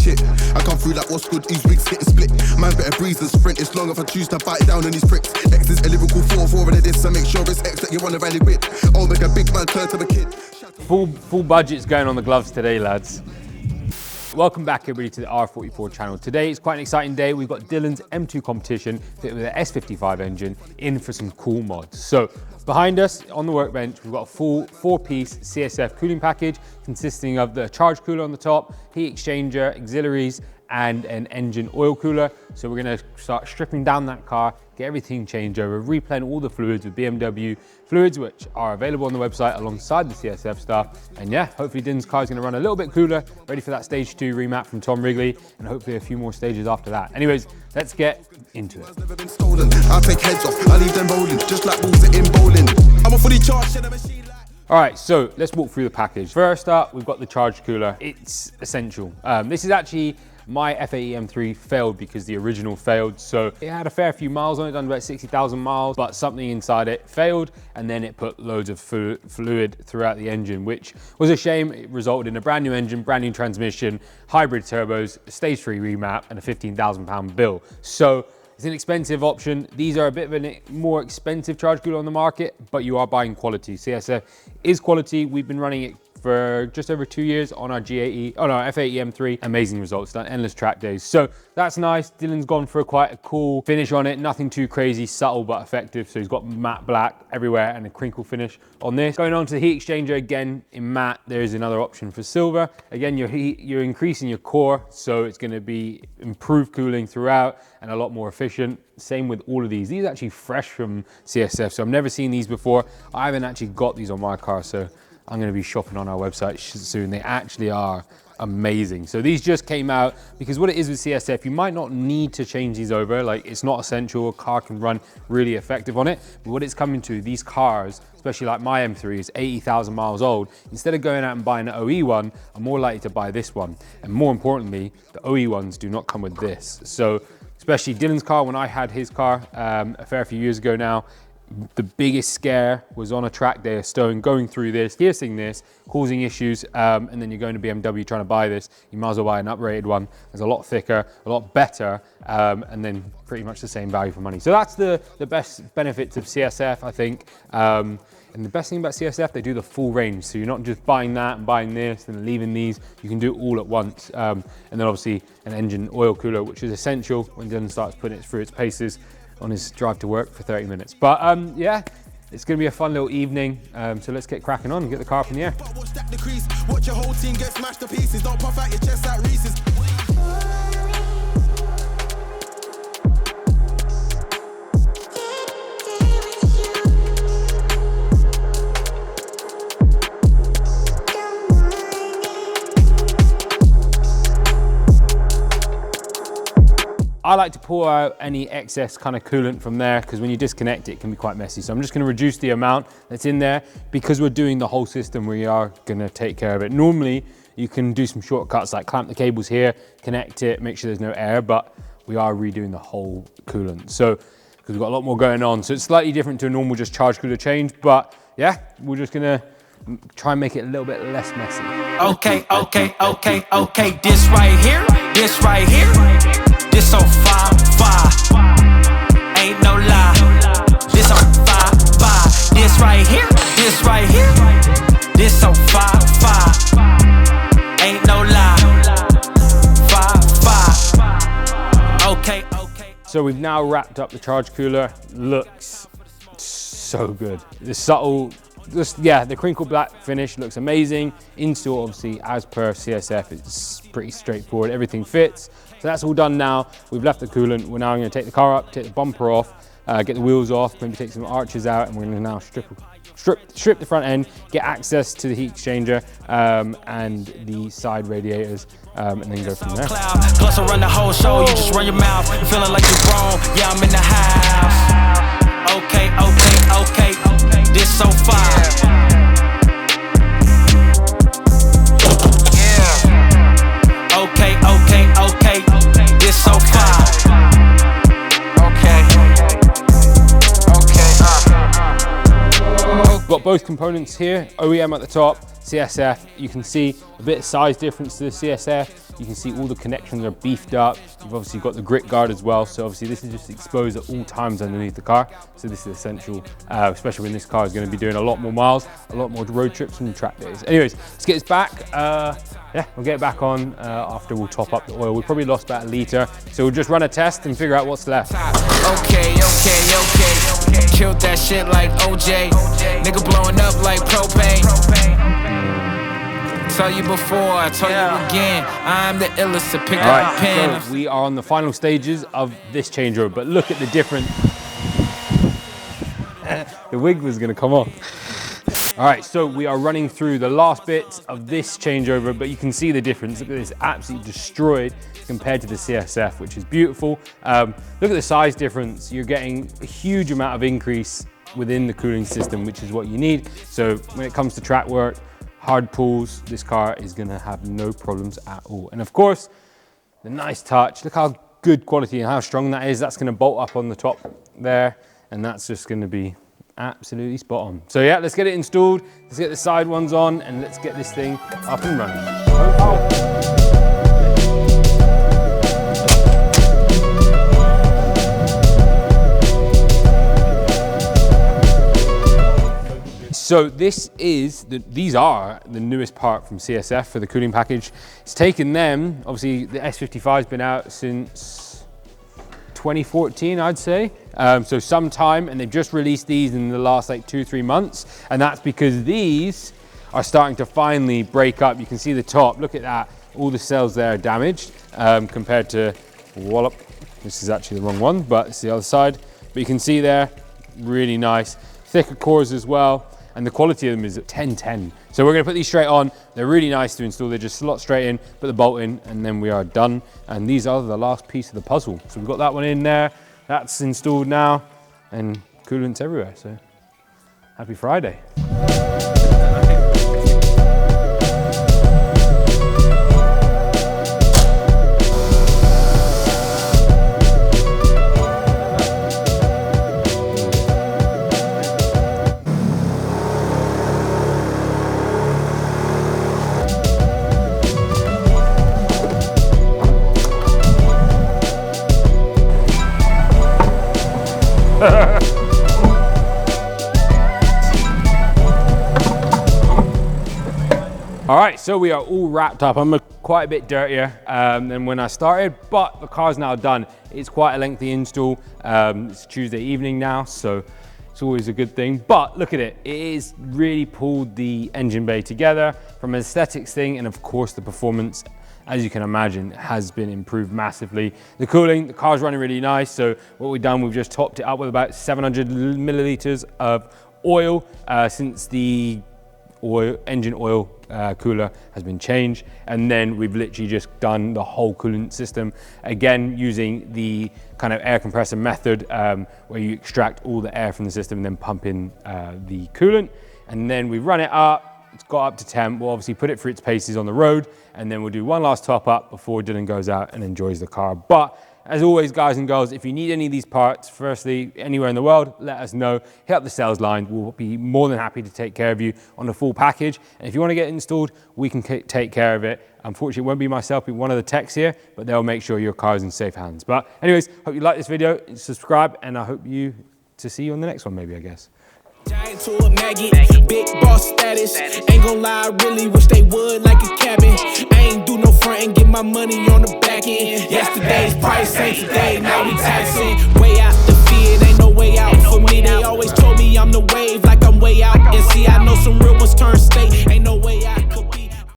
shit. I come through like what's good, who's wigs getting split. Man better breeze than sprint, it's long if I choose to bite down on these pricks. X is a lyrical 4-4 and this, so make sure it's X that you wanna rally with. Oh, make a big man turn to a kid. Full budget's going on the gloves today, lads. Welcome back everybody to the R44 channel. Today is quite an exciting day. We've got Dylan's M2 Competition fitted with an S55 engine in for some cool mods. So behind us on the workbench, we've got a full 4-piece CSF cooling package consisting of the charge cooler on the top, heat exchanger, auxiliaries, and an engine oil cooler. So we're gonna start stripping down that car, get everything changed over, replan all the fluids with BMW fluids, which are available on the website alongside the CSF stuff. And yeah, hopefully Dylan's car is gonna run a little bit cooler, ready for that stage 2 remap from Tom Wrigley, and hopefully a few more stages after that. Anyways, let's get into it. I'll take heads off, I leave them rolling, just like balls in bowling. I'm a fully charged machine. All right, so let's walk through the package. First up, we've got the charge cooler. It's essential. This is actually my F87 M3 failed because the original failed. So it had a fair few miles on it, done about 60,000 miles, but something inside it failed, and then it put loads of fluid throughout the engine, which was a shame. It resulted in a brand new engine, brand new transmission, hybrid turbos, stage 3 remap, and a £15,000 bill. So it's an expensive option. These are a bit of a more expensive charge cooler on the market, but you are buying quality. CSF is quality. We've been running it for just over 2 years on our F80 M3. Amazing results, done endless track days. So that's nice. Dylan's gone for quite a cool finish on it. Nothing too crazy, subtle but effective. So he's got matte black everywhere and a crinkle finish on this. Going on to the heat exchanger, again in matte, there is another option for silver. Again, you're increasing your core, so it's gonna be improved cooling throughout and a lot more efficient. Same with all of these. These are actually fresh from CSF, so I've never seen these before. I haven't actually got these on my car, so I'm going to be shopping on our website soon. They actually are amazing. So these just came out because what it is with CSF, you might not need to change these over. Like, it's not essential. A car can run really effective on it. But what it's coming to, these cars, especially like my M3 is 80,000 miles old. Instead of going out and buying an OE one, I'm more likely to buy this one. And more importantly, the OE ones do not come with this. So especially Dylan's car, when I had his car a fair few years ago now, the biggest scare was on a track day, a stone going through this, piercing this, causing issues, and then you're going to BMW trying to buy this. You might as well buy an uprated one. It's a lot thicker, a lot better, and then pretty much the same value for money. So that's the best benefits of CSF, I think. And the best thing about CSF, they do the full range. So you're not just buying that and buying this and leaving these. You can do it all at once. And then obviously an engine oil cooler, which is essential when Dylan starts putting it through its paces on his drive to work for 30 minutes. But yeah, it's gonna be a fun little evening. So let's get cracking on and get the car up in the air. Watch your whole team get smashed to pieces. Don't puff out your chest like Reese's. I like to pour out any excess kind of coolant from there because when you disconnect it can be quite messy. So I'm just going to reduce the amount that's in there because we're doing the whole system. We are going to take care of it. Normally you can do some shortcuts like clamp the cables here, connect it, make sure there's no air, but we are redoing the whole coolant. So because we've got a lot more going on. So it's slightly different to a normal just charge cooler change, but yeah, we're just going to try and make it a little bit less messy. Okay. This right here. This on 5-5, ain't no lie. This on 5-5. This right here. This on 5-5, ain't no lie. 5-5. Okay. So we've now wrapped up the charge cooler. Looks so good. The subtle, the crinkle black finish looks amazing. Install, obviously, as per CSF, it's pretty straightforward. Everything fits. So that's all done now. We've left the coolant. We're now going to take the car up, take the bumper off, get the wheels off, maybe take some arches out, and we're going to now strip the front end, get access to the heat exchanger and the side radiators, and then go from there. Plus I run the whole show, you just run your mouth. You're feeling like you're grown, yeah, I'm in the house. Okay. This so fire. Okay. This so fire. Got both components here, OEM at the top, CSF. You can see a bit of size difference to the CSF. You can see all the connections are beefed up. You've obviously got the grit guard as well. So obviously this is just exposed at all times underneath the car. So this is essential, especially when this car is going to be doing a lot more miles, a lot more road trips and track days. Anyways, let's get this back. Yeah, we'll get it back on after we'll top up the oil. We probably lost about a litre. So we'll just run a test and figure out what's left. Okay. Killed that shit like OJ. Nigga blowing up like propane. Tell you before, I told you again, I'm the illest to pick up a pen. So we are on the final stages of this changeover, but look at the difference. The wig was gonna come off. All right, so we are running through the last bits of this changeover, but you can see the difference. Look at this, absolutely destroyed compared to the CSF, which is beautiful. Look at the size difference. You're getting a huge amount of increase within the cooling system, which is what you need. So when it comes to track work, hard pulls, this car is gonna have no problems at all. And of course, the nice touch. Look how good quality and how strong that is. That's gonna bolt up on the top there, and that's just gonna be absolutely spot on. So yeah, let's get it installed. Let's get the side ones on, and let's get this thing up and running. So these are the newest part from CSF for the cooling package. It's taken them, obviously the S55 has been out since 2014, I'd say. So some time, and they've just released these in the last like 2-3 months. And that's because these are starting to finally break up. You can see the top, look at that. All the cells there are damaged compared to wallop. This is actually the wrong one, but it's the other side. But you can see there, really nice. Thicker cores as well. And the quality of them is at 1010. So we're gonna put these straight on. They're really nice to install. They just slot straight in, put the bolt in, and then we are done. And these are the last piece of the puzzle. So we've got that one in there. That's installed now, and coolant's everywhere. So happy Friday. All right, so we are all wrapped up. I'm quite a bit dirtier than when I started, but the car's now done. It's quite a lengthy install. It's Tuesday evening now, so it's always a good thing. But look at it, it is really pulled the engine bay together from an aesthetics thing, and of course the performance, as you can imagine, has been improved massively. The cooling, the car's running really nice. So what we've done, we've just topped it up with about 700 milliliters of oil since the engine oil cooler has been changed, and then we've literally just done the whole coolant system again using the kind of air compressor method where you extract all the air from the system and then pump in the coolant, and then we run it up. It's got up to temp. We'll obviously put it through its paces on the road, and then we'll do one last top up before Dylan goes out and enjoys the car. But as always, guys and girls, if you need any of these parts, firstly, anywhere in the world, let us know. Hit up the sales line. We'll be more than happy to take care of you on the full package. And if you want to get it installed, we can take care of it. Unfortunately, it won't be myself, it'll be one of the techs here, but they'll make sure your car is in safe hands. But anyways, hope you like this video, subscribe, and I hope to see you on the next one, maybe, I guess. Giant to a maggot, big boss status. Ain't gon' lie, I really wish they would like a cabin. I ain't do no front and get my money on the back end. Yesterday's price ain't today, now we taxing.